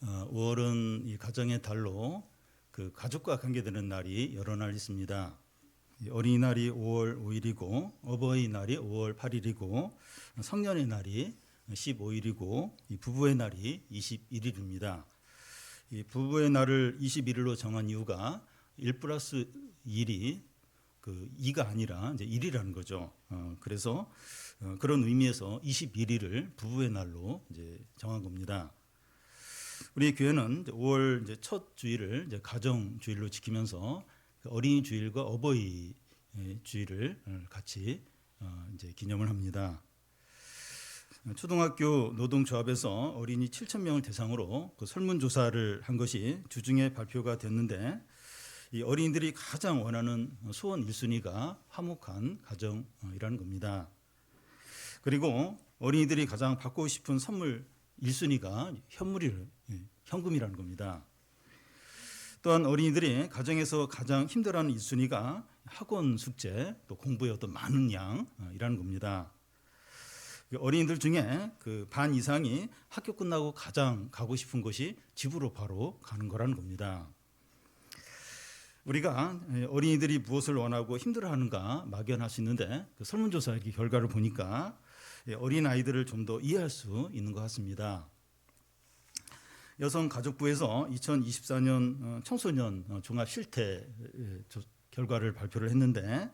5월은 이 가정의 달로 그 가족과 관계되는 날이 여러 날 있습니다. 어린이날이 5월 5일이고 어버이날이 5월 8일이고 성년의 날이 15일이고 이 부부의 날이 21일입니다. 이 부부의 날을 21일로 정한 이유가 1 플러스 1이 그 2가 아니라 이제 1이라는 거죠. 그래서 그런 의미에서 21일을 부부의 날로 이제 정한 겁니다. 우리 교회는 5월 이제 첫 주일을 이제 가정 주일로 지키면서 어린이 주일과 어버이 주일을 같이 이제 기념을 합니다. 초등학교 노동조합에서 어린이 7,000명을 대상으로 그 설문조사를 한 것이 주중에 발표가 됐는데 이 어린이들이 가장 원하는 소원 1순위가 화목한 가정이라는 겁니다. 그리고 어린이들이 가장 받고 싶은 선물 1순위가 현금이라는 겁니다. 또한 어린이들이 가정에서 가장 힘들어하는 1순위가 학원 숙제, 또 공부의 어떤 많은 양이라는 겁니다. 어린이들 중에 그 반 이상이 학교 끝나고 가장 가고 싶은 곳이 집으로 바로 가는 거라는 겁니다. 우리가 어린이들이 무엇을 원하고 힘들어하는가 막연할 수 있는데 그 설문조사 결과를 보니까 어린아이들을 좀 더 이해할 수 있는 것 같습니다. 여성가족부에서 2024년 청소년 종합 실태 결과를 발표를 했는데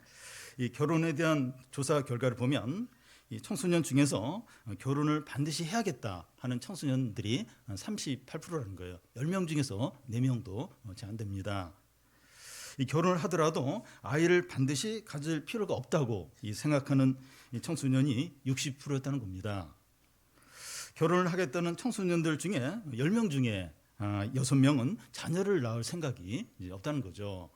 이 결혼에 대한 조사 결과를 보면 이 청소년 중에서 결혼을 반드시 해야겠다 하는 청소년들이 38%라는 거예요. 10명 중에서 4명도 채 안 됩니다. 이 결혼을 하더라도 아이를 반드시 가질 필요가 없다고 생각하는 청소년이 60%였다는 겁니다. 결혼을 하겠다는 청소년들 중에 10명 중에 6명은 자녀를 낳을 생각이 없다는 거죠.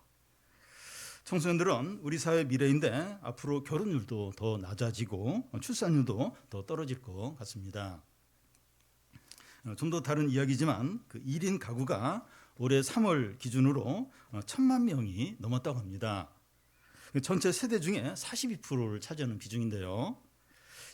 청소년들은 우리 사회 미래인데 앞으로 결혼율도 더 낮아지고 출산율도 더 떨어질 것 같습니다. 좀 더 다른 이야기지만 그 1인 가구가 올해 3월 기준으로 1,000만 명이 넘었다고 합니다. 전체 세대 중에 42%를 차지하는 비중인데요.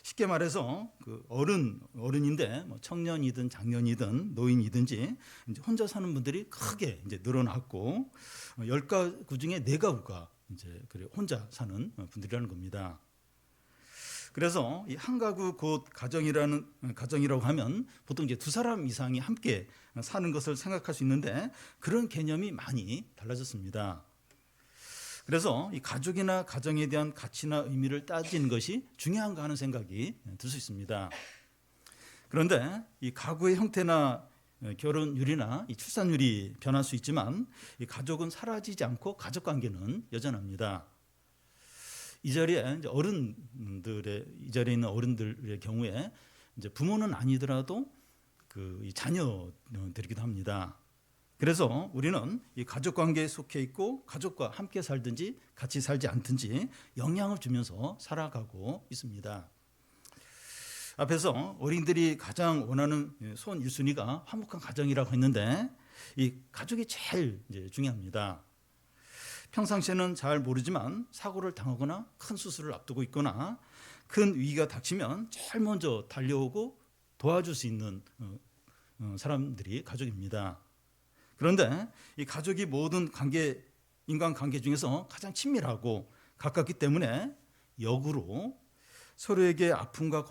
쉽게 말해서 그 어른인데 뭐 청년이든 장년이든 노인이든지 이제 혼자 사는 분들이 크게 이제 늘어났고 10가구 중에 4가구가 이제 혼자 사는 분들이라는 겁니다. 그래서 이 한 가구 곧 가정이라고 하면 보통 이제 2사람 이상이 함께 사는 것을 생각할 수 있는데 그런 개념이 많이 달라졌습니다. 그래서 이 가족이나 가정에 대한 가치나 의미를 따지는 것이 중요한가 하는 생각이 들 수 있습니다. 그런데 이 가구의 형태나 결혼율이나 이 출산율이 변할 수 있지만 이 가족은 사라지지 않고 가족 관계는 여전합니다. 이 자리에 있는 어른들의 경우에 이제 부모는 아니더라도 그 자녀들이기도 합니다. 그래서 우리는 이 가족 관계에 속해 있고 가족과 함께 살든지 같이 살지 않든지 영향을 주면서 살아가고 있습니다. 앞에서 어린이들이 가장 원하는 소원 1순위가 화목한 가정이라고 했는데 이 가족이 제일 이제 중요합니다. 평상시에는 잘 모르지만 사고를 당하거나 큰 수술을 앞두고 있거나 큰 위기가 닥치면 제일 먼저 달려오고 도와줄 수 있는 사람들이 가족입니다. 그런데 이 가족이 모든 인간관계 중에서 가장 친밀하고 가깝기 때문에 역으로 서로에게 아픔과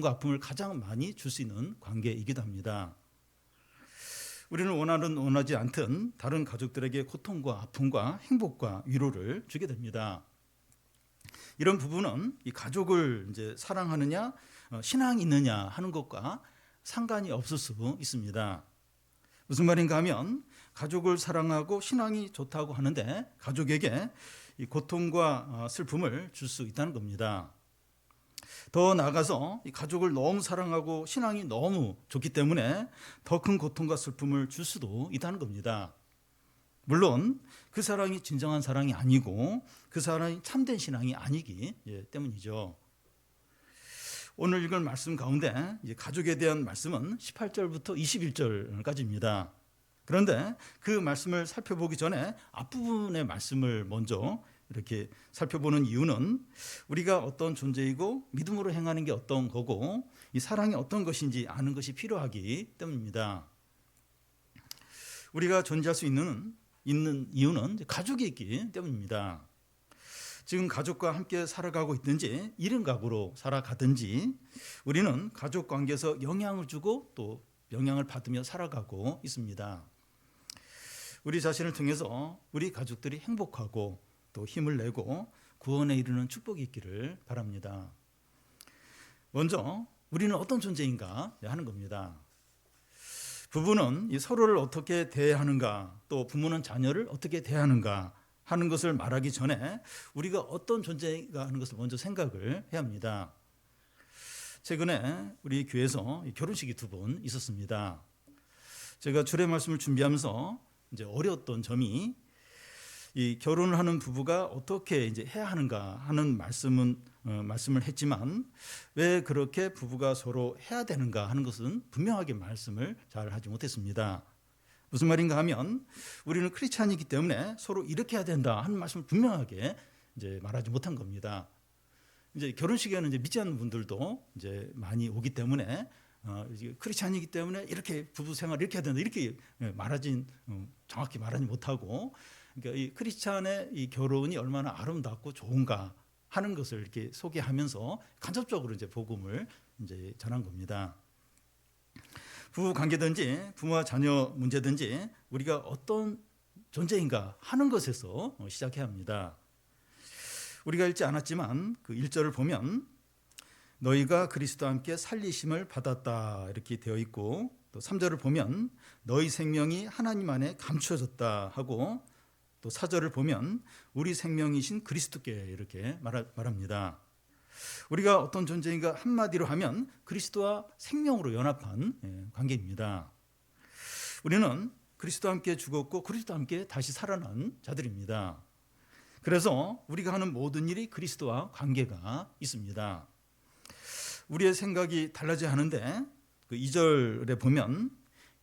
아픔을 가장 많이 줄 수 있는 관계이기도 합니다. 우리는 원하지 않든 다른 가족들에게 고통과 아픔과 행복과 위로를 주게 됩니다. 이런 부분은 이 가족을 이제 사랑하느냐, 신앙이 있느냐 하는 것과 상관이 없을 수 있습니다. 무슨 말인가 하면 가족을 사랑하고 신앙이 좋다고 하는데 가족에게 이 고통과 슬픔을 줄 수 있다는 겁니다. 더 나아가서 이 가족을 너무 사랑하고 신앙이 너무 좋기 때문에 더 큰 고통과 슬픔을 줄 수도 있다는 겁니다. 물론 그 사랑이 진정한 사랑이 아니고 그 사랑이 참된 신앙이 아니기 때문이죠. 오늘 읽은 말씀 가운데 이제 가족에 대한 말씀은 18절부터 21절까지입니다. 그런데 그 말씀을 살펴보기 전에 앞부분의 말씀을 먼저 이렇게 살펴보는 이유는 우리가 어떤 존재이고 믿음으로 행하는 게 어떤 거고 이 사랑이 어떤 것인지 아는 것이 필요하기 때문입니다. 우리가 존재할 수 있는 이유는 가족이 있기 때문입니다. 지금 가족과 함께 살아가고 있든지 1인 가구로 살아가든지 우리는 가족 관계에서 영향을 주고 또 영향을 받으며 살아가고 있습니다. 우리 자신을 통해서 우리 가족들이 행복하고 또 힘을 내고 구원에 이르는 축복이 있기를 바랍니다. 먼저 우리는 어떤 존재인가 하는 겁니다. 부부는 서로를 어떻게 대하는가, 또 부모는 자녀를 어떻게 대하는가 하는 것을 말하기 전에 우리가 어떤 존재인가 하는 것을 먼저 생각을 해야 합니다. 최근에 우리 교회에서 결혼식이 2번 있었습니다. 제가 주례 말씀을 준비하면서 이제 어려웠던 점이 이 결혼을 하는 부부가 어떻게 이제 해야 하는가 하는 말씀을 했지만 왜 그렇게 부부가 서로 해야 되는가 하는 것은 분명하게 말씀을 잘 하지 못했습니다. 무슨 말인가 하면 우리는 크리스찬이기 때문에 서로 이렇게 해야 된다 하는 말씀을 분명하게 이제 말하지 못한 겁니다. 이제 결혼식에는 이제 믿지 않는 분들도 이제 많이 오기 때문에 크리스찬이기 때문에 이렇게 부부 생활 이렇게 해야 된다 이렇게 정확히 말하지 못하고 그러니까 이 크리스찬의 이 결혼이 얼마나 아름답고 좋은가 하는 것을 이렇게 소개하면서 간접적으로 이제 복음을 이제 전한 겁니다. 부부 관계든지 부모와 자녀 문제든지 우리가 어떤 존재인가 하는 것에서 시작해야 합니다. 우리가 읽지 않았지만 그 1절을 보면 너희가 그리스도와 함께 살리심을 받았다 이렇게 되어 있고 또 3절을 보면 너희 생명이 하나님 안에 감추어졌다 하고 또 4절을 보면 우리 생명이신 그리스도께 이렇게 말합니다. 우리가 어떤 존재인가 한마디로 하면 그리스도와 생명으로 연합한 관계입니다. 우리는 그리스도와 함께 죽었고 그리스도와 함께 다시 살아난 자들입니다. 그래서 우리가 하는 모든 일이 그리스도와 관계가 있습니다. 우리의 생각이 달라져야 하는데 그 2절에 보면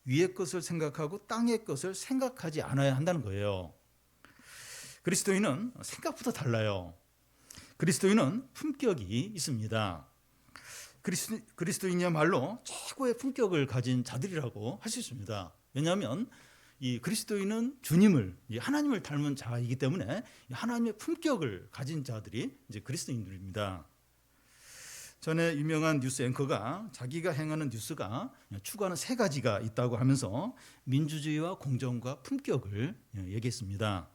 위의 것을 생각하고 땅의 것을 생각하지 않아야 한다는 거예요. 그리스도인은 생각부터 달라요. 그리스도인은 품격이 있습니다. 그리스도인이야말로 최고의 품격을 가진 자들이라고 할 수 있습니다. 왜냐하면 이 그리스도인은 주님을 하나님을 닮은 자이기 때문에 하나님의 품격을 가진 자들이 이제 그리스도인들입니다. 전에 유명한 뉴스 앵커가 자기가 행하는 뉴스가 추구하는 3가지가 있다고 하면서 민주주의와 공정과 품격을 얘기했습니다.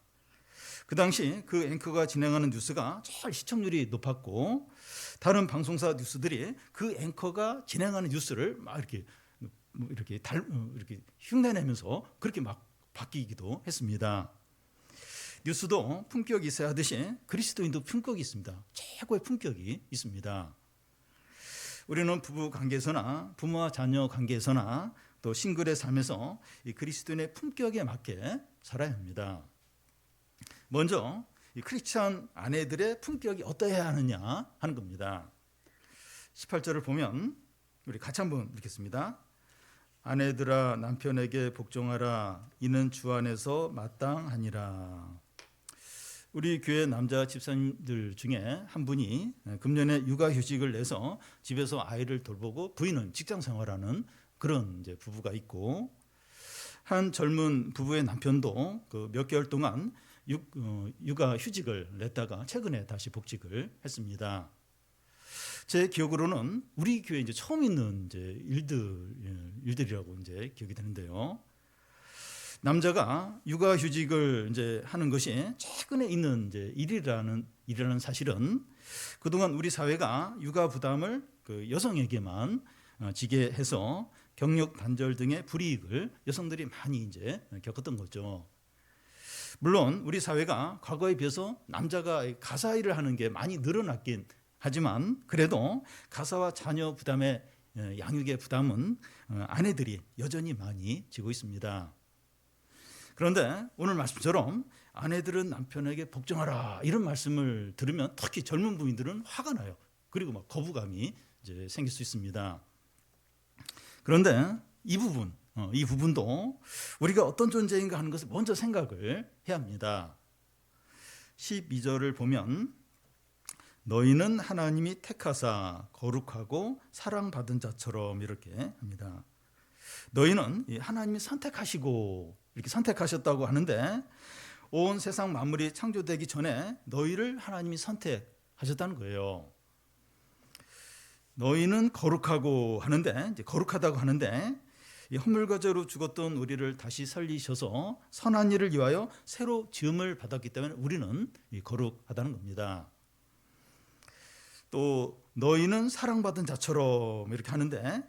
그 당시 그 앵커가 진행하는 뉴스가 제일 시청률이 높았고 다른 방송사 뉴스들이 그 앵커가 진행하는 뉴스를 막 이렇게 흉내내면서 그렇게 막 바뀌기도 했습니다. 뉴스도 품격이 있어야 하듯이 그리스도인도 품격이 있습니다. 최고의 품격이 있습니다. 우리는 부부 관계에서나 부모와 자녀 관계에서나 또 싱글의 삶에서 이 그리스도인의 품격에 맞게 살아야 합니다. 먼저 이 크리스찬 아내들의 품격이 어떠해야 하느냐 하는 겁니다. 18절을 보면 우리 같이 한번 읽겠습니다. 아내들아 남편에게 복종하라 이는 주 안에서 마땅하니라. 우리 교회 남자 집사님들 중에 한 분이 금년에 육아휴직을 내서 집에서 아이를 돌보고 부인은 직장 생활하는 그런 이제 부부가 있고 한 젊은 부부의 남편도 그 몇 개월 동안 육아휴직을 냈다가 최근에 다시 복직을 했습니다. 제 기억으로는 우리 교회 이제 처음 있는 이제 일들이라고 이제 기억이 되는데요. 남자가 육아휴직을 이제 하는 것이 최근에 있는 이제 일이라는 사실은 그동안 우리 사회가 육아 부담을 그 여성에게만 지게 해서 경력 단절 등의 불이익을 여성들이 많이 이제 겪었던 거죠. 물론 우리 사회가 과거에 비해서 남자가 가사 일을 하는 게 많이 늘어났긴 하지만 그래도 가사와 자녀 부담의 양육의 부담은 아내들이 여전히 많이 지고 있습니다. 그런데 오늘 말씀처럼 아내들은 남편에게 복종하라 이런 말씀을 들으면 특히 젊은 부인들은 화가 나요. 그리고 막 거부감이 이제 생길 수 있습니다. 그런데 이 부분도 우리가 어떤 존재인가 하는 것을 먼저 생각을 해야 합니다. 12절을 보면 너희는 하나님이 택하사 거룩하고 사랑받은 자처럼 이렇게 합니다. 너희는 하나님이 선택하시고 이렇게 선택하셨다고 하는데 온 세상 만물이 창조되기 전에 너희를 하나님이 선택하셨다는 거예요. 너희는 거룩하고 하는데 이제 거룩하다고 하는데 이 허물과 죄로 죽었던 우리를 다시 살리셔서 선한 일을 위하여 새로 지음을 받았기 때문에 우리는 거룩하다는 겁니다. 또 너희는 사랑받은 자처럼 이렇게 하는데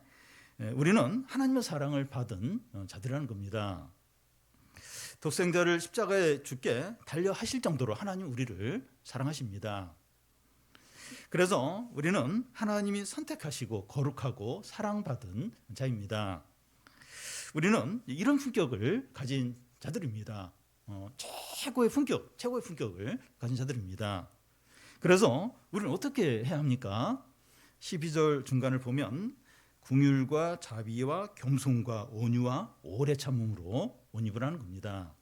우리는 하나님의 사랑을 받은 자들이라는 겁니다. 독생자를 십자가에 죽게 달려 하실 정도로 하나님 우리를 사랑하십니다. 그래서 우리는 하나님이 선택하시고 거룩하고 사랑받은 자입니다. 우리는 이런 품격을 가진 자들입니다. 최고의 품격을 가진 자들입니다. 그래서 우리는 어떻게 해야 합니까? 12절 중간을 보면 긍휼과 자비와 겸손과 온유와 오래 참음으로 옷 입으라는 겁니다.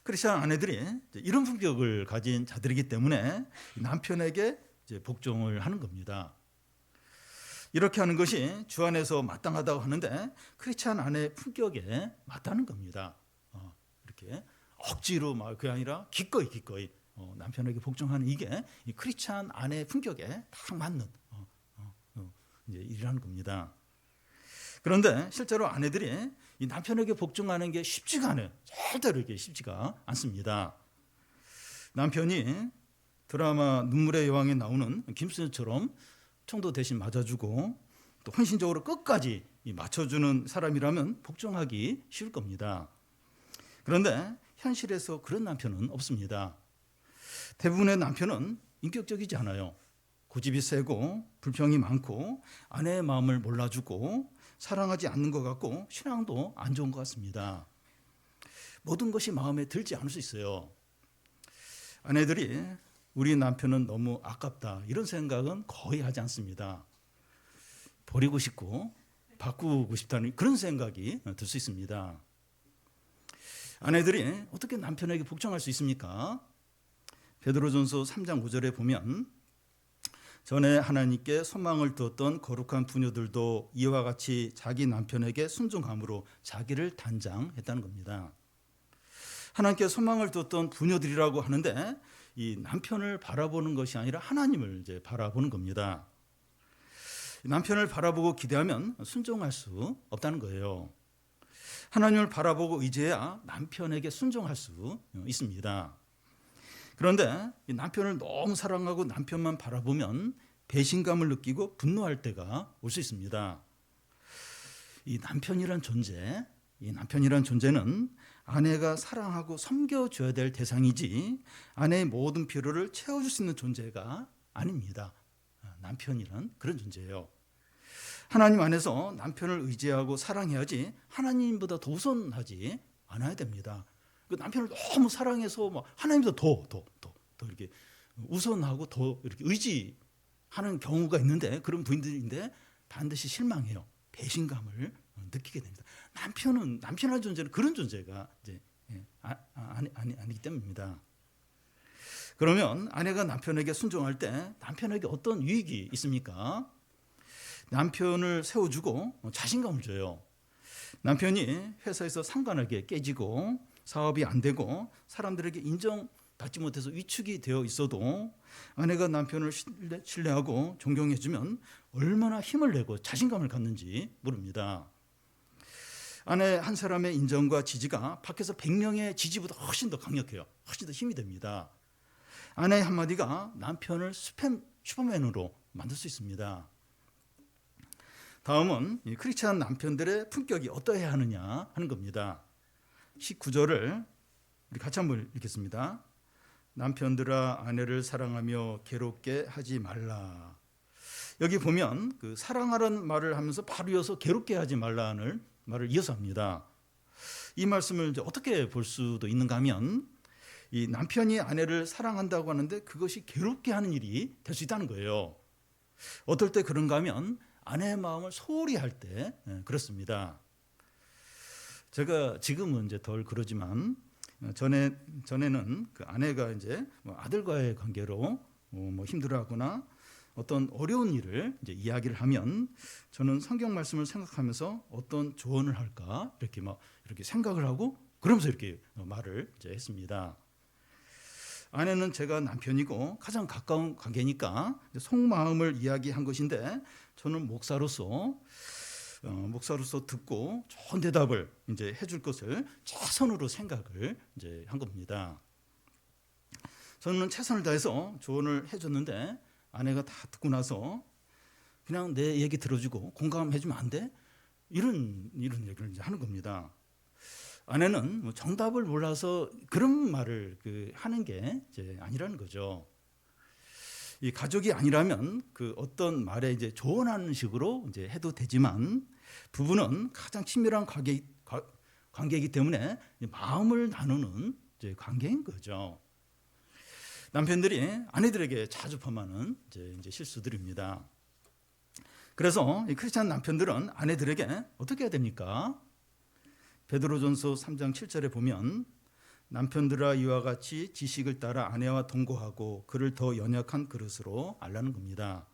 크리스천 아내들이 이런 품격을 가진 자들이기 때문에 남편에게 복종을 하는 겁니다. 이렇게 하는 것이 주 안에서 마땅하다고 하는데 크리스천 아내의 품격에 맞다는 겁니다. 이렇게 억지로 막 그게 아니라 기꺼이 남편에게 복종하는 이게 이 크리스천 아내의 품격에 딱 맞는 이제 일이라는 겁니다. 그런데 실제로 아내들이 이 남편에게 복종하는 게 쉽지가 않아요. 절대로 이게 쉽지가 않습니다. 남편이 드라마 눈물의 여왕에 나오는 김수현처럼 총도 대신 맞아주고 또 헌신적으로 끝까지 맞춰주는 사람이라면 복종하기 쉬울 겁니다. 그런데 현실에서 그런 남편은 없습니다. 대부분의 남편은 인격적이지 않아요. 고집이 세고 불평이 많고 아내의 마음을 몰라주고 사랑하지 않는 것 같고 신앙도 안 좋은 것 같습니다. 모든 것이 마음에 들지 않을 수 있어요. 아내들이 우리 남편은 너무 아깝다 이런 생각은 거의 하지 않습니다. 버리고 싶고 바꾸고 싶다는 그런 생각이 들 수 있습니다. 아내들이 어떻게 남편에게 복종할 수 있습니까? 베드로전서 3장 5절에 보면 전에 하나님께 소망을 두었던 거룩한 부녀들도 이와 같이 자기 남편에게 순종함으로 자기를 단장했다는 겁니다. 하나님께 소망을 두었던 부녀들이라고 하는데 이 남편을 바라보는 것이 아니라 하나님을 이제 바라보는 겁니다. 남편을 바라보고 기대하면 순종할 수 없다는 거예요. 하나님을 바라보고 의지해야 남편에게 순종할 수 있습니다. 그런데 이 남편을 너무 사랑하고 남편만 바라보면 배신감을 느끼고 분노할 때가 올 수 있습니다. 이 남편이란 존재는 아내가 사랑하고 섬겨줘야 될 대상이지 아내의 모든 필요를 채워줄 수 있는 존재가 아닙니다. 남편이란 그런 존재예요. 하나님 안에서 남편을 의지하고 사랑해야지 하나님보다 더 우선하지 않아야 됩니다. 그 남편을 너무 사랑해서 막 하나님보다 더 이렇게 우선하고 더 이렇게 의지하는 경우가 있는데 그런 부인들인데 반드시 실망해요. 배신감을 느끼게 됩니다. 남편이라는 존재는 그런 존재가 이제 아니기 때문입니다. 그러면 아내가 남편에게 순종할 때 남편에게 어떤 유익이 있습니까? 남편을 세워주고 자신감을 줘요. 남편이 회사에서 상관하게 깨지고 사업이 안 되고 사람들에게 인정받지 못해서 위축이 되어 있어도 아내가 남편을 신뢰하고 존경해주면 얼마나 힘을 내고 자신감을 갖는지 모릅니다. 아내 한 사람의 인정과 지지가 밖에서 100명의 지지보다 훨씬 더 강력해요. 훨씬 더 힘이 됩니다. 아내의 한마디가 남편을 슈퍼맨으로 만들 수 있습니다. 다음은 크리스찬 남편들의 품격이 어떠해야 하느냐 하는 겁니다. 19절을 우리 같이 한번 읽겠습니다. 남편들아 아내를 사랑하며 괴롭게 하지 말라. 여기 보면 그 사랑하라는 말을 하면서 바로 이어서 괴롭게 하지 말라는 말을 이어서 합니다. 이 말씀을 이제 어떻게 볼 수도 있는가 하면 이 남편이 아내를 사랑한다고 하는데 그것이 괴롭게 하는 일이 될 수 있다는 거예요. 어떨 때 그런가 하면 아내의 마음을 소홀히 할 때 그렇습니다. 제가 지금은 이제 덜 그러지만 전에는 그 아내가 이제 뭐 아들과의 관계로 뭐 힘들어하거나 어떤 어려운 일을 이제 이야기를 하면 저는 성경 말씀을 생각하면서 어떤 조언을 할까 이렇게 생각을 하고 그러면서 이렇게 말을 이제 했습니다. 아내는 제가 남편이고 가장 가까운 관계니까 속마음을 이야기한 것인데 저는 목사로서 듣고 좋은 대답을 이제 해줄 것을 최선으로 생각을 이제 한 겁니다. 저는 최선을 다해서 조언을 해줬는데 아내가 다 듣고 나서 그냥 내 얘기 들어주고 공감해주면 안 돼? 이런 얘기를 이제 하는 겁니다. 아내는 뭐 정답을 몰라서 그런 말을 하는 게 이제 아니라는 거죠. 이 가족이 아니라면 그 어떤 말에 이제 조언하는 식으로 이제 해도 되지만 부부는 가장 친밀한 관계이기 때문에 마음을 나누는 이제 관계인 거죠. 남편들이 아내들에게 자주 범하는 이제 실수들입니다. 그래서 이 크리스찬 남편들은 아내들에게 어떻게 해야 됩니까? 베드로전서 3장 7절에 보면 남편들아 이와 같이 지식을 따라 아내와 동거하고 그를 더 연약한 그릇으로 알라는 겁니다.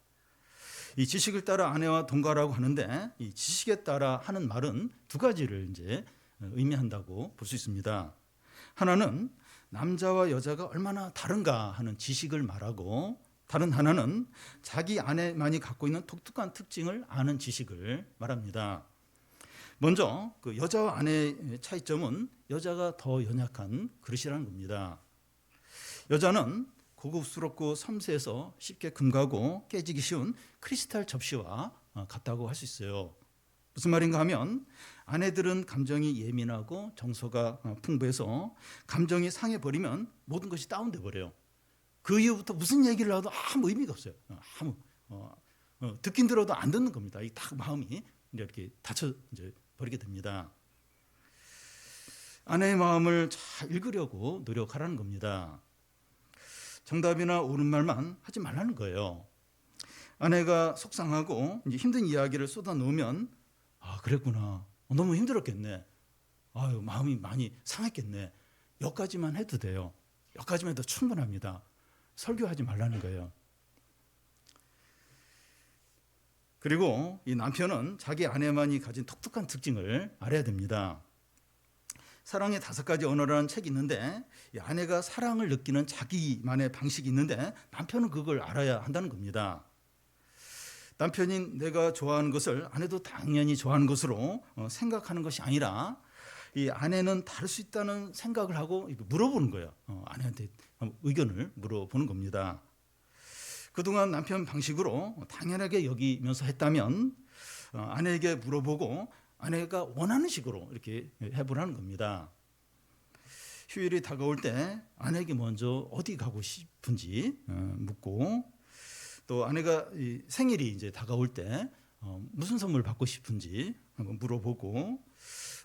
이 지식을 따라 아내와 동거라고 하는데 이 지식에 따라 하는 말은 두 가지를 이제 의미한다고 볼 수 있습니다. 하나는 남자와 여자가 얼마나 다른가 하는 지식을 말하고 다른 하나는 자기 아내만이 갖고 있는 독특한 특징을 아는 지식을 말합니다. 먼저 그 여자와 아내의 차이점은 여자가 더 연약한 그릇이라는 겁니다. 여자는 고급스럽고 섬세해서 쉽게 금가고 깨지기 쉬운 크리스탈 접시와 같다고 할 수 있어요. 무슨 말인가 하면 아내들은 감정이 예민하고 정서가 풍부해서 감정이 상해버리면 모든 것이 다운돼 버려요. 그 이후부터 무슨 얘기를 해도 아무 의미가 없어요. 듣긴 들어도 안 듣는 겁니다. 이 딱 마음이 이렇게 닫혀 이제 버리게 됩니다. 아내의 마음을 잘 읽으려고 노력하라는 겁니다. 정답이나 옳은 말만 하지 말라는 거예요. 아내가 속상하고 이제 힘든 이야기를 쏟아놓으면 그랬구나. 너무 힘들었겠네. 마음이 많이 상했겠네. 여기까지만 해도 돼요. 여기까지만 해도 충분합니다. 설교하지 말라는 거예요. 그리고 이 남편은 자기 아내만이 가진 독특한 특징을 알아야 됩니다. 사랑의 5가지 언어라는 책이 있는데 이 아내가 사랑을 느끼는 자기만의 방식이 있는데 남편은 그걸 알아야 한다는 겁니다. 남편인 내가 좋아하는 것을 아내도 당연히 좋아하는 것으로 생각하는 것이 아니라 이 아내는 다를 수 있다는 생각을 하고 물어보는 거예요. 아내한테 의견을 물어보는 겁니다. 그동안 남편 방식으로 당연하게 여기면서 했다면 아내에게 물어보고 아내가 원하는 식으로 이렇게 해보라는 겁니다. 휴일이 다가올 때 아내에게 먼저 어디 가고 싶은지 묻고 또 아내가 생일이 이제 다가올 때 무슨 선물 받고 싶은지 한번 물어보고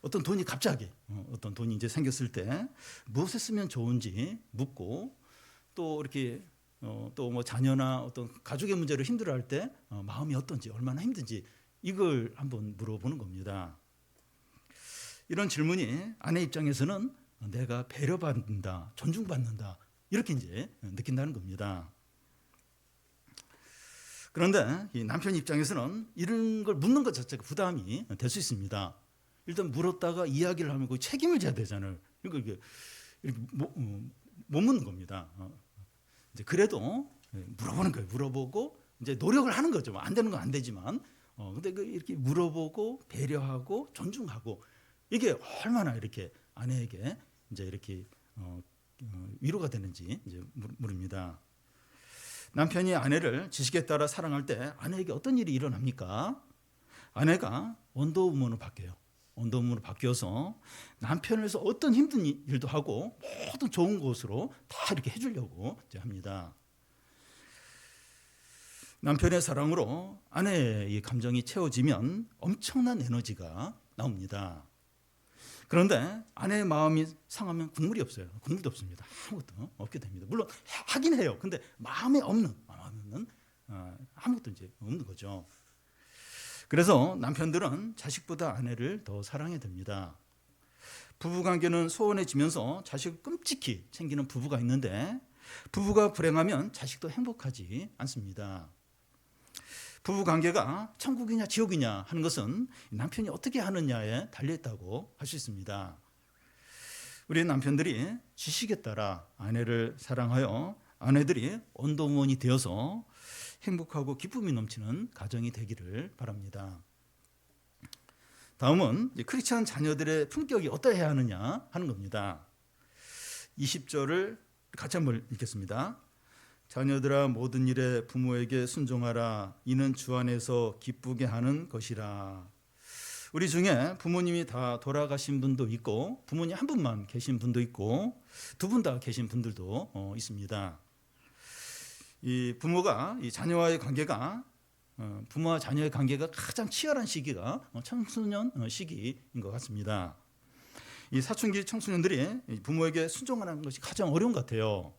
어떤 돈이 갑자기 어떤 돈이 이제 생겼을 때 무엇에 쓰면 좋은지 묻고 또 이렇게 또 뭐 자녀나 어떤 가족의 문제로 힘들어할 때 마음이 어떤지 얼마나 힘든지 이걸 한번 물어보는 겁니다. 이런 질문이 아내 입장에서는 내가 배려받는다, 존중받는다 이렇게 이제 느낀다는 겁니다. 그런데 이 남편 입장에서는 이런 걸 묻는 것 자체가 부담이 될 수 있습니다. 일단 물었다가 이야기를 하면 그 책임을 져야 되잖아요. 이렇게 못 묻는 겁니다. 이제 그래도 물어보는 거예요. 물어보고 이제 노력을 하는 거죠. 안 되는 건 안 되지만, 근데 이렇게 물어보고 배려하고 존중하고 이게 얼마나 이렇게 아내에게 이제 이렇게 위로가 되는지 이제 물습니다. 남편이 아내를 지식에 따라 사랑할 때 아내에게 어떤 일이 일어납니까? 아내가 원더우먼으로 바뀌어요. 원더우먼으로 바뀌어서 남편을 위해서 어떤 힘든 일도 하고 모든 좋은 것으로 다 이렇게 해주려고 합니다. 남편의 사랑으로 아내의 감정이 채워지면 엄청난 에너지가 나옵니다. 그런데 아내의 마음이 상하면 국물이 없어요. 국물도 없습니다. 아무것도 없게 됩니다. 물론 하긴 해요. 근데 마음에 없는 아무것도 이제 없는 거죠. 그래서 남편들은 자식보다 아내를 더 사랑해야 됩니다. 부부 관계는 소원해지면서 자식을 끔찍히 챙기는 부부가 있는데 부부가 불행하면 자식도 행복하지 않습니다. 부부 관계가 천국이냐 지옥이냐 하는 것은 남편이 어떻게 하느냐에 달려있다고 할 수 있습니다. 우리 남편들이 지식에 따라 아내를 사랑하여 아내들이 원동원이 되어서 행복하고 기쁨이 넘치는 가정이 되기를 바랍니다. 다음은 크리스찬 자녀들의 품격이 어떠해야 하느냐 하는 겁니다. 20절을 같이 한번 읽겠습니다. 자녀들아 모든 일에 부모에게 순종하라. 이는 주 안에서 기쁘게 하는 것이라. 우리 중에 부모님이 다 돌아가신 분도 있고 부모님 한 분만 계신 분도 있고 두 분 다 계신 분들도 있습니다. 이 부모가 이 자녀와의 관계가 부모와 자녀의 관계가 가장 치열한 시기가 청소년 시기인 것 같습니다. 이 사춘기 청소년들이 부모에게 순종하는 것이 가장 어려운 것 같아요.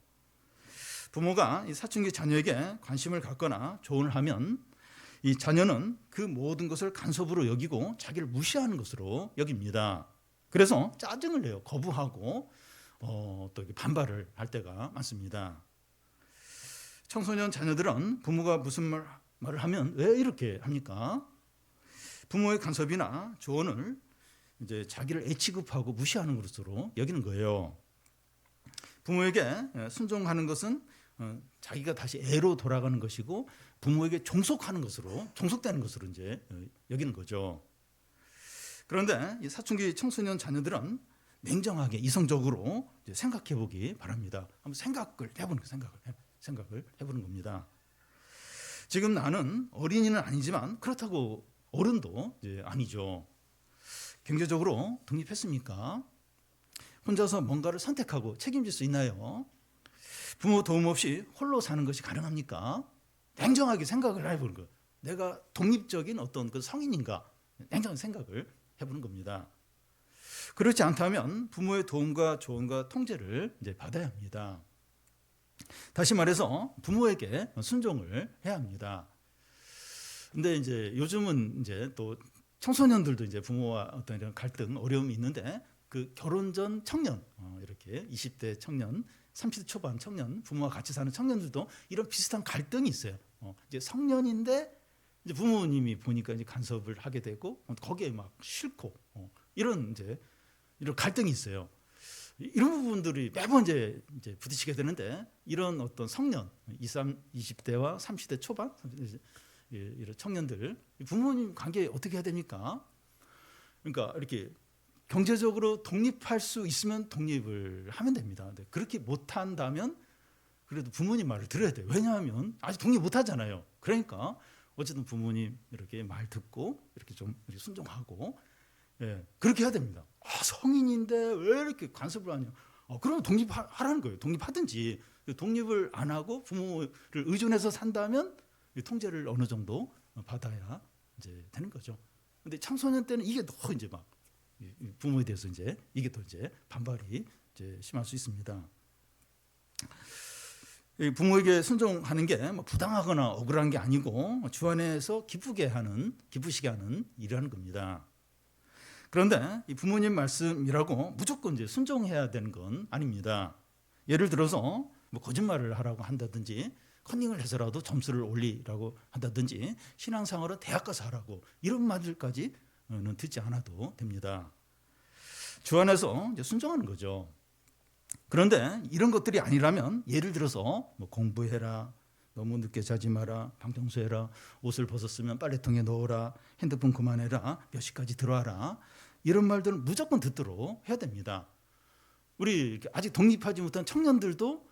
부모가 이 사춘기 자녀에게 관심을 갖거나 조언을 하면 이 자녀는 그 모든 것을 간섭으로 여기고 자기를 무시하는 것으로 여깁니다. 그래서 짜증을 내요. 거부하고 또 반발을 할 때가 많습니다. 청소년 자녀들은 부모가 무슨 말을 하면 왜 이렇게 합니까? 부모의 간섭이나 조언을 이제 자기를 애취급하고 무시하는 것으로 여기는 거예요. 부모에게 순종하는 것은 자기가 다시 애로 돌아가는 것이고 부모에게 종속되는 것으로 이제 여기는 거죠. 그런데 이 사춘기 청소년 자녀들은 냉정하게 이성적으로 이제 생각해 보기 바랍니다. 한번 생각을 해보는 겁니다. 지금 나는 어린이는 아니지만 그렇다고 어른도 이제 아니죠. 경제적으로 독립했습니까? 혼자서 뭔가를 선택하고 책임질 수 있나요? 부모 도움 없이 홀로 사는 것이 가능합니까? 냉정하게 생각을 해보는 거예요. 내가 독립적인 어떤 그 성인인가? 냉정하게 생각을 해보는 겁니다. 그렇지 않다면 부모의 도움과 조언과 통제를 이제 받아야 합니다. 다시 말해서 부모에게 순종을 해야 합니다. 근데 이제 요즘은 이제 또 청소년들도 이제 부모와 어떤 이런 갈등, 어려움이 있는데 그 결혼 전 청년, 이렇게 20대 청년, 30대 초반 청년, 부모와 같이 사는 청년들도 이런 비슷한 갈등이 있어요. 이제 성년인데 이제 부모님이 보니까 이제 간섭을 하게 되고 거기에 막 싫고 이런 갈등이 있어요. 이런 부분들이 매번 이제 부딪히게 되는데 이런 어떤 성년, 20대와 30대 초반 이런 청년들 부모님 관계 어떻게 해야 됩니까? 그러니까 이렇게 경제적으로 독립할 수 있으면 독립을 하면 됩니다. 근데 그렇게 못한다면 그래도 부모님 말을 들어야 돼요. 왜냐하면 아직 독립 못하잖아요. 그러니까 어쨌든 부모님 이렇게 말 듣고 이렇게 좀 순종하고 그렇게 해야 됩니다. 성인인데 왜 이렇게 간섭을 하냐? 그러면 독립하라는 거예요. 독립하든지. 독립을 안 하고 부모를 의존해서 산다면 통제를 어느 정도 받아야 이제 되는 거죠. 근데 청소년 때는 이게 더 이제 막 부모에 대해서 이제 이게 더 이제 반발이 이제 심할 수 있습니다. 부모에게 순종하는 게 부당하거나 억울한 게 아니고 주 안에서 기쁘시게 하는 일이라는 겁니다. 그런데 이 부모님 말씀이라고 무조건 이제 순종해야 되는 건 아닙니다. 예를 들어서 거짓말을 하라고 한다든지 컨닝을 해서라도 점수를 올리라고 한다든지 신앙생활은 대학 가서 하라고 이런 말들까지는 듣지 않아도 됩니다. 주 안에서 이제 순종하는 거죠. 그런데 이런 것들이 아니라면 예를 들어서 공부해라, 너무 늦게 자지 마라, 방 청소해라, 옷을 벗었으면 빨래통에 넣어라, 핸드폰 그만해라, 몇 시까지 들어와라 이런 말들은 무조건 듣도록 해야 됩니다. 우리 아직 독립하지 못한 청년들도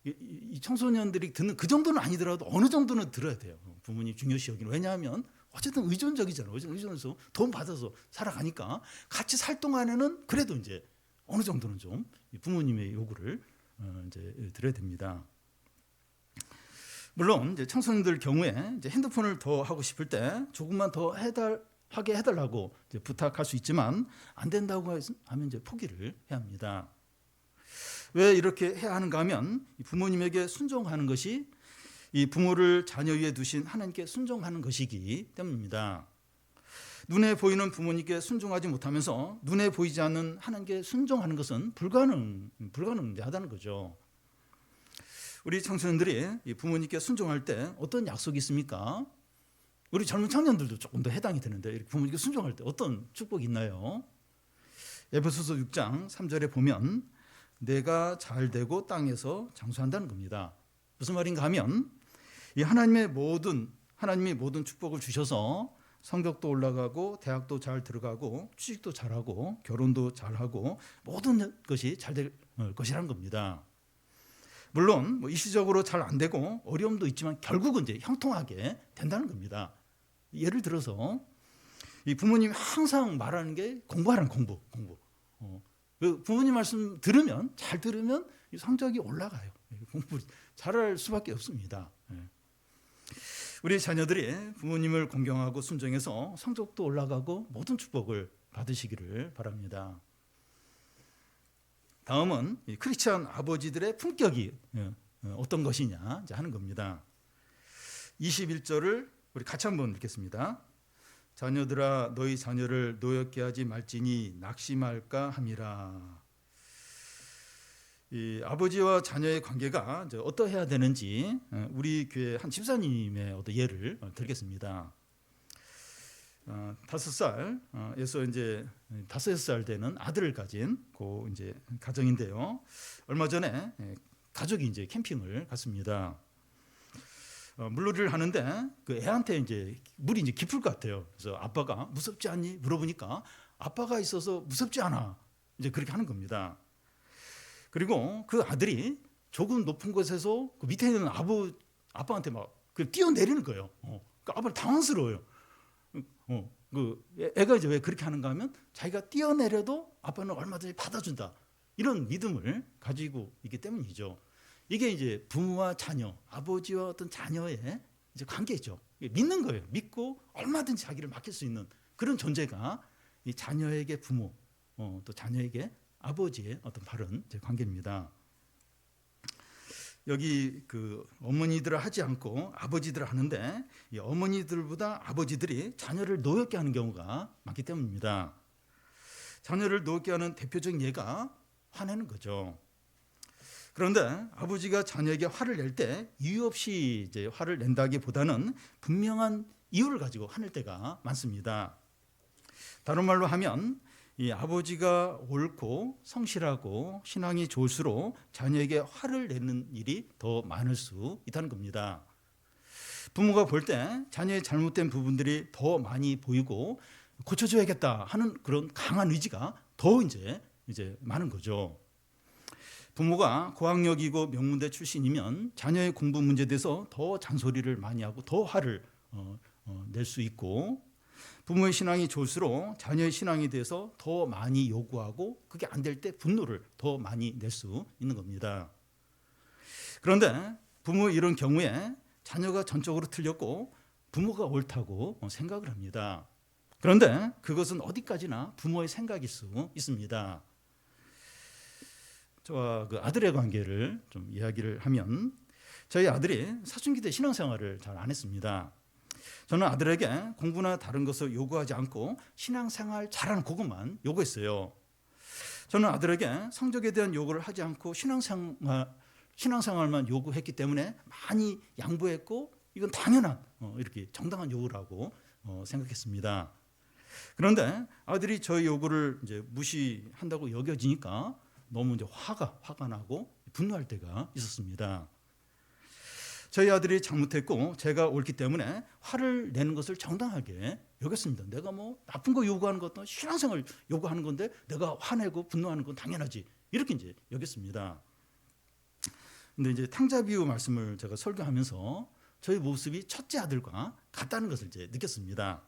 이 청소년들이 듣는 그 정도는 아니더라도 어느 정도는 들어야 돼요. 부모님 중요시 여기는. 왜냐하면 어쨌든 의존적이잖아요. 의존해서 돈 받아서 살아가니까 같이 살 동안에는 그래도 이제 어느 정도는 좀 부모님의 요구를 이제 들어야 됩니다. 물론 이제 청소년들 경우에 이제 핸드폰을 더 하고 싶을 때 조금만 더 하게 해달라고 이제 부탁할 수 있지만 안 된다고 하면 이제 포기를 해야 합니다. 왜 이렇게 해야 하는가 하면 부모님에게 순종하는 것이 이 부모를 자녀 위에 두신 하나님께 순종하는 것이기 때문입니다. 눈에 보이는 부모님께 순종하지 못하면서 눈에 보이지 않는 하나님께 순종하는 것은 불가능하다는 거죠. 우리 청소년들이 이 부모님께 순종할 때 어떤 약속이 있습니까? 우리 젊은 청년들도 조금 더 해당이 되는데 부모님께 순종할 때 어떤 축복이 있나요? 에베소서 6장 3절에 보면 내가 잘 되고 땅에서 장수한다는 겁니다. 무슨 말인가 하면 이 하나님이 모든 축복을 주셔서 성적도 올라가고 대학도 잘 들어가고 취직도 잘하고 결혼도 잘하고 모든 것이 잘 될 것이라는 겁니다. 물론 일시적으로 잘 안 되고 어려움도 있지만 결국은 이제 형통하게 된다는 겁니다. 예를 들어서 이 부모님이 항상 말하는 게 공부하라는 공부. 그 부모님 말씀 잘 들으면 성적이 올라가요. 공부 잘할 수밖에 없습니다. 우리 자녀들이 부모님을 공경하고 순종해서 성적도 올라가고 모든 축복을 받으시기를 바랍니다. 다음은 크리스찬 아버지들의 품격이 어떤 것이냐 하는 겁니다. 21절을 우리 같이 한번 읽겠습니다. 자녀들아 너희 자녀를 노엽게 하지 말지니 낙심할까 함이라. 이 아버지와 자녀의 관계가 이제 어떠해야 되는지 우리 교회 한 집사님의 어떤 예를 들겠습니다. 5살에서 이제 5살 되는 아들을 가진 그 이제 가정인데요. 얼마 전에 가족이 이제 캠핑을 갔습니다. 물놀이를 하는데 그 애한테 이제 물이 이제 깊을 것 같아요. 그래서 아빠가 무섭지 않니? 물어보니까 아빠가 있어서 무섭지 않아. 이제 그렇게 하는 겁니다. 그리고 그 아들이 조금 높은 곳에서 그 밑에 있는 아빠한테 막 뛰어내리는 거예요. 그 아빠는 당황스러워요. 그 애가 이제 왜 그렇게 하는가 하면 자기가 뛰어내려도 아빠는 얼마든지 받아준다. 이런 믿음을 가지고 있기 때문이죠. 이게 이제 부모와 자녀, 아버지와 어떤 자녀의 이제 관계죠. 믿는 거예요. 믿고 얼마든지 자기를 맡길 수 있는 그런 존재가 이 자녀에게 부모, 또 자녀에게 아버지의 어떤 바른 관계입니다. 여기 그 어머니들을 하지 않고 아버지들을 하는데 이 어머니들보다 아버지들이 자녀를 노엽게 하는 경우가 많기 때문입니다. 자녀를 노엽게 하는 대표적인 예가 화내는 거죠. 그런데 아버지가 자녀에게 화를 낼 때 이유 없이 이제 화를 낸다기보다는 분명한 이유를 가지고 화낼 때가 많습니다. 다른 말로 하면 이 아버지가 옳고 성실하고 신앙이 좋을수록 자녀에게 화를 내는 일이 더 많을 수 있다는 겁니다. 부모가 볼 때 자녀의 잘못된 부분들이 더 많이 보이고 고쳐줘야겠다 하는 그런 강한 의지가 더 이제 많은 거죠. 부모가 고학력이고 명문대 출신이면 자녀의 공부 문제에 대해서 더 잔소리를 많이 하고 더 화를 낼 수 있고, 부모의 신앙이 좋을수록 자녀의 신앙에 대해서 더 많이 요구하고 그게 안 될 때 분노를 더 많이 낼 수 있는 겁니다. 그런데 부모의 이런 경우에 자녀가 전적으로 틀렸고 부모가 옳다고 생각을 합니다. 그런데 그것은 어디까지나 부모의 생각일 수 있습니다. 저와 그 아들의 관계를 좀 이야기를 하면, 저희 아들이 사춘기 때 신앙생활을 잘 안 했습니다. 저는 아들에게 공부나 다른 것을 요구하지 않고 신앙생활 잘하는 그것만 요구했어요. 저는 아들에게 성적에 대한 요구를 하지 않고 신앙생활만 요구했기 때문에 많이 양보했고, 이건 당연한 이렇게 정당한 요구라고 생각했습니다. 그런데 아들이 저희 요구를 이제 무시한다고 여겨지니까 너무 이제 화가 나고 분노할 때가 있었습니다. 저희 아들이 잘못했고 제가 옳기 때문에 화를 내는 것을 정당하게 여겼습니다. 내가 뭐 나쁜 거 요구하는 것도 신앙생활 요구하는 건데 내가 화내고 분노하는 건 당연하지, 이렇게 이제 여겼습니다. 근데 이제 탕자비유 말씀을 제가 설교하면서 저희 모습이 첫째 아들과 같다는 것을 이제 느꼈습니다.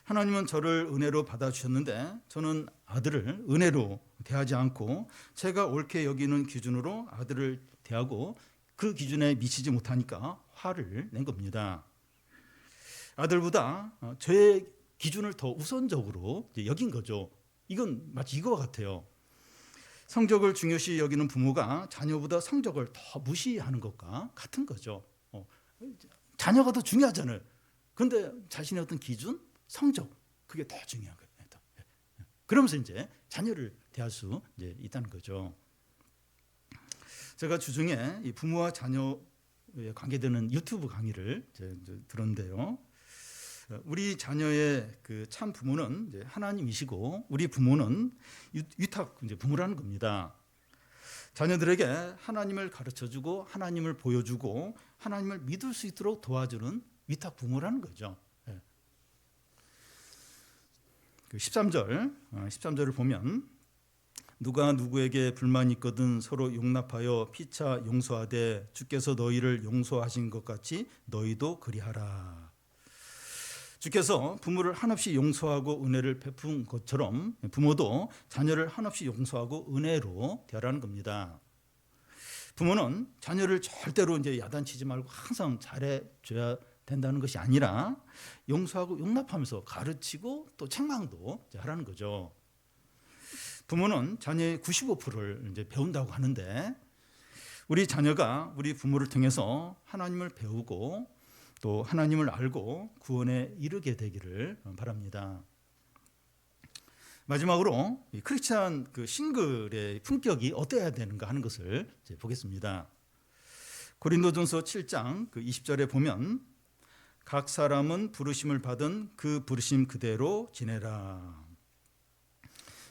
하나님은 저를 은혜로 받아주셨는데 저는 아들을 은혜로 대하지 않고 제가 옳게 여기는 기준으로 아들을 대하고 그 기준에 미치지 못하니까 화를 낸 겁니다. 아들보다 저의 기준을 더 우선적으로 여긴 거죠. 이건 마치 이거와 같아요. 성적을 중요시 여기는 부모가 자녀보다 성적을 더 무시하는 것과 같은 거죠. 자녀가 더 중요하잖아요. 그런데 자신의 어떤 기준, 성적, 그게 더 중요한 거예요. 그러면서 이제 자녀를 대할 수 이제 있다는 거죠. 제가 주중에 이 부모와 자녀에 관계되는 유튜브 강의를 이제 들었는데요. 우리 자녀의 그 참 부모는 이제 하나님이시고 우리 부모는 위탁 이제 부모라는 겁니다. 자녀들에게 하나님을 가르쳐주고 하나님을 보여주고 하나님을 믿을 수 있도록 도와주는 위탁 부모라는 거죠. 그 13절을 보면 누가 누구에게 불만이 있거든 서로 용납하여 피차 용서하되 주께서 너희를 용서하신 것 같이 너희도 그리하라. 주께서 부모를 한없이 용서하고 은혜를 베푼 것처럼 부모도 자녀를 한없이 용서하고 은혜로 대하라는 겁니다. 부모는 자녀를 절대로 이제 야단치지 말고 항상 잘해줘야 된다는 것이 아니라 용서하고 용납하면서 가르치고 또 책망도 하라는 거죠. 부모는 자녀의 95%를 이제 배운다고 하는데 우리 자녀가 우리 부모를 통해서 하나님을 배우고 또 하나님을 알고 구원에 이르게 되기를 바랍니다. 마지막으로 크리스찬 그 싱글의 품격이 어떠해야 되는가 하는 것을 이제 보겠습니다. 고린도전서 7장 그 20절에 보면 각 사람은 부르심을 받은 그 부르심 그대로 지내라.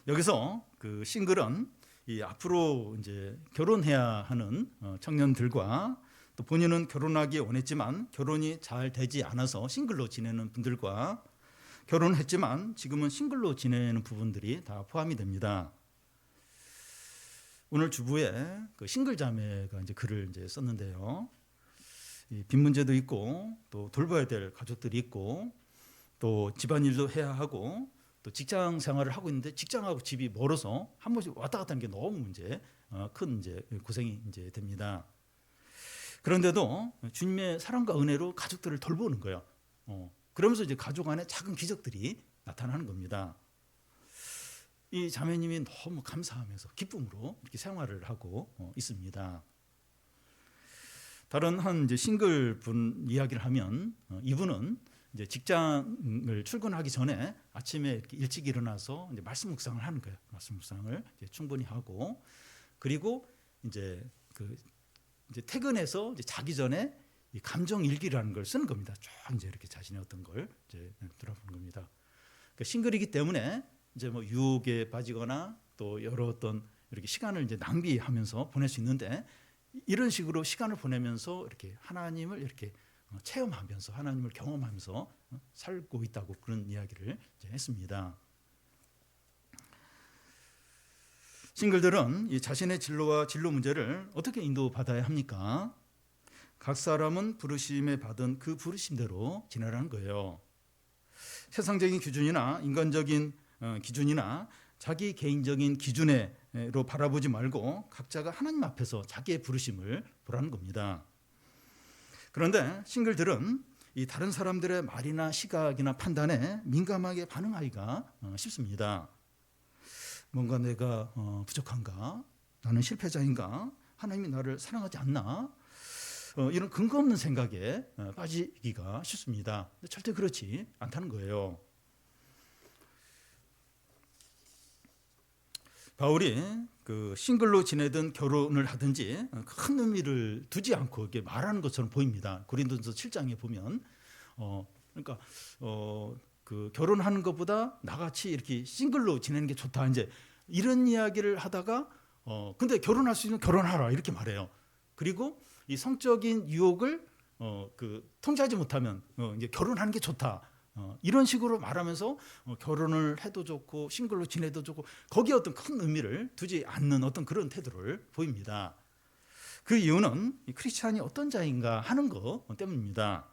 여기서 그 싱글은 이 앞으로 이제 결혼해야 하는 청년들과 또 본인은 결혼하기 원했지만 결혼이 잘 되지 않아서 싱글로 지내는 분들과 결혼했지만 지금은 싱글로 지내는 부분들이 다 포함이 됩니다. 오늘 주부에 그 싱글 자매가 이제 글을 이제 썼는데요. 빚 문제도 있고 또 돌봐야 될 가족들이 있고 또 집안일도 해야 하고 또 직장 생활을 하고 있는데 직장하고 집이 멀어서 한 번씩 왔다 갔다 하는 게 너무 큰 고생이 이제 됩니다. 그런데도 주님의 사랑과 은혜로 가족들을 돌보는 거예요. 그러면서 이제 가족 안에 작은 기적들이 나타나는 겁니다. 이 자매님이 너무 감사하면서 기쁨으로 이렇게 생활을 하고 있습니다. 다른 한 이제 싱글 분 이야기를 하면 이분은 이제 직장을 출근하기 전에 아침에 이렇게 일찍 일어나서 이제 말씀 묵상을 하는 거예요. 말씀 묵상을 이제 충분히 하고 그리고 이제 이제 퇴근해서 이제 자기 전에 이 감정 일기라는 걸 쓰는 겁니다. 쭉 이제 이렇게 자신의 어떤 걸 이제 돌아보는 겁니다. 그러니까 싱글이기 때문에 이제 뭐 유혹에 빠지거나 또 여러 어떤 이렇게 시간을 이제 낭비하면서 보낼 수 있는데 이런 식으로 시간을 보내면서 이렇게 하나님을 이렇게 체험하면서 하나님을 경험하면서 살고 있다고 그런 이야기를 이제 했습니다. 싱글들은 이 자신의 진로와 진로 문제를 어떻게 인도받아야 합니까? 각 사람은 부르심에 받은 그 부르심대로 지내라는 거예요. 세상적인 기준이나 인간적인 기준이나 자기 개인적인 기준으로 바라보지 말고 각자가 하나님 앞에서 자기의 부르심을 보라는 겁니다. 그런데 싱글들은 이 다른 사람들의 말이나 시각이나 판단에 민감하게 반응하기가 쉽습니다. 뭔가 내가 부족한가? 나는 실패자인가? 하나님이 나를 사랑하지 않나? 이런 근거 없는 생각에 빠지기가 쉽습니다. 절대 그렇지 않다는 거예요. 바울이 그 싱글로 지내든 결혼을 하든지 큰 의미를 두지 않고 이렇게 말하는 것처럼 보입니다. 고린도전서 7장에 보면 그러니까 그 결혼하는 것보다 나같이 이렇게 싱글로 지내는 게 좋다. 이제 이런 이야기를 하다가 근데 결혼할 수 있는 결혼하라 이렇게 말해요. 그리고 이 성적인 유혹을 그 통제하지 못하면 이제 결혼하는 게 좋다. 이런 식으로 말하면서 결혼을 해도 좋고 싱글로 지내도 좋고 거기에 어떤 큰 의미를 두지 않는 어떤 그런 태도를 보입니다. 그 이유는 이 크리스찬이 어떤 자인가 하는 것 때문입니다.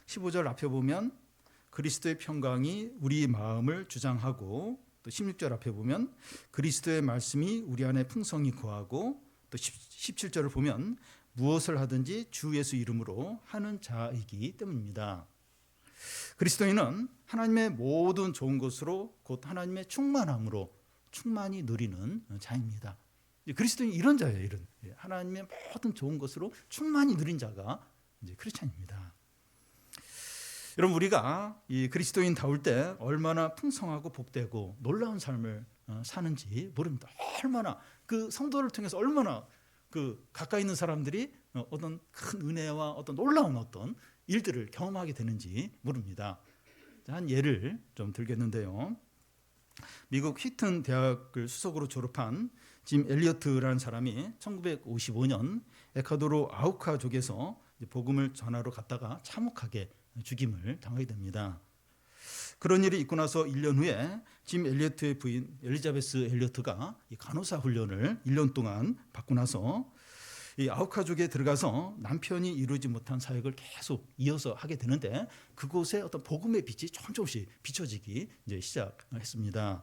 15절 앞에 보면 그리스도의 평강이 우리 마음을 주장하고 또 16절 앞에 보면 그리스도의 말씀이 우리 안에 풍성히 거하고 또 17절을 보면 무엇을 하든지 주 예수 이름으로 하는 자이기 때문입니다. 그리스도인은 하나님의 모든 좋은 것으로 곧 하나님의 충만함으로 충만히 누리는 자입니다. 그리스도인이 이런 자예요. 이런 하나님의 모든 좋은 것으로 충만히 누린 자가 이제 크리스찬입니다. 여러분, 우리가 이 그리스도인다울 때 얼마나 풍성하고 복되고 놀라운 삶을 사는지 모릅니다. 얼마나 그 성도를 통해서 얼마나 그 가까이 있는 사람들이 어떤 큰 은혜와 어떤 놀라운 어떤 일들을 경험하게 되는지 모릅니다. 한 예를 좀 들겠는데요. 미국 휘튼 대학을 수석으로 졸업한 짐 엘리어트라는 사람이 1955년 에콰도르 아우카족에서 복음을 전하러 갔다가 참혹하게 죽임을 당하게 됩니다. 그런 일이 있고 나서 1년 후에 짐 엘리어트의 부인 엘리자베스 엘리어트가 간호사 훈련을 1년 동안 받고 나서 이 아우카족에 들어가서 남편이 이루지 못한 사역을 계속 이어서 하게 되는데, 그곳에 어떤 복음의 빛이 조금씩 비춰지기 이제 시작했습니다.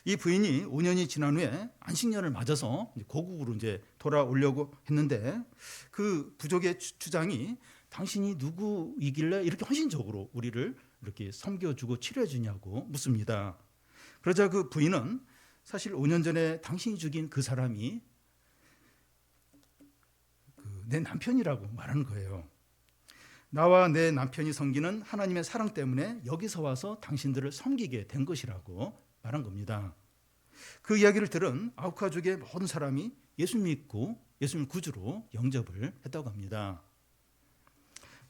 이 부인이 5년이 지난 후에 안식년을 맞아서 고국으로 이제 돌아오려고 했는데, 그 부족의 주장이 당신이 누구이길래 이렇게 헌신적으로 우리를 이렇게 섬겨주고 치료해주냐고 묻습니다. 그러자 그 부인은 사실 5년 전에 당신이 죽인 그 사람이 내 남편이라고 말하는 거예요. 나와 내 남편이 섬기는 하나님의 사랑 때문에 여기서 와서 당신들을 섬기게 된 것이라고 말한 겁니다. 그 이야기를 들은 아우카족의 모든 사람이 예수 믿고 예수님을 구주로 영접을 했다고 합니다.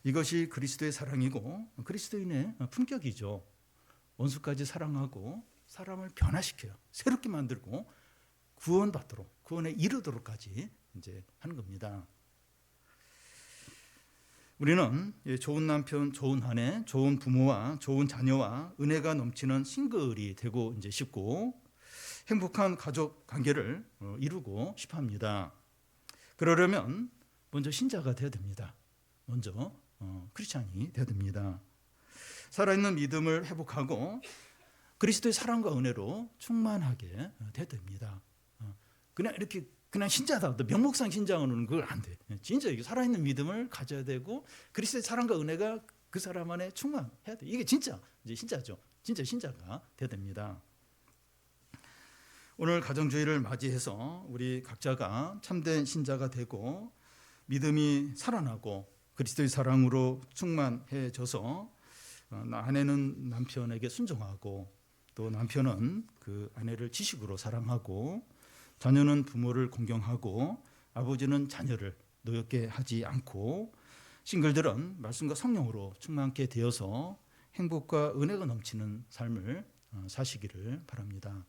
이것이 그리스도의 사랑이고 그리스도인의 품격이죠. 원수까지 사랑하고 사람을 변화시켜요. 새롭게 만들고 구원받도록, 구원에 이르도록까지 이제 하는 겁니다. 우리는 좋은 남편, 좋은 아내, 좋은 부모와 좋은 자녀와 은혜가 넘치는 싱글이 되고 이제 싶고 행복한 가족 관계를 이루고 싶어합니다. 그러려면 먼저 신자가 되어야 됩니다. 먼저 크리스찬이 되어야 됩니다. 살아있는 믿음을 회복하고 그리스도의 사랑과 은혜로 충만하게 되어야 됩니다. 그냥 신자다, 명목상 신자는 그걸 안 돼. 진짜 살아있는 믿음을 가져야 되고 그리스도의 사랑과 은혜가 그 사람 안에 충만해야 돼. 이게 진짜 이제 신자죠. 진짜 신자가 되어야 됩니다. 오늘 가정주의를 맞이해서 우리 각자가 참된 신자가 되고 믿음이 살아나고 그리스도의 사랑으로 충만해져서 아내는 남편에게 순종하고 또 남편은 그 아내를 지식으로 사랑하고 자녀는 부모를 공경하고 아버지는 자녀를 노엽게 하지 않고 싱글들은 말씀과 성령으로 충만케 되어서 행복과 은혜가 넘치는 삶을 사시기를 바랍니다.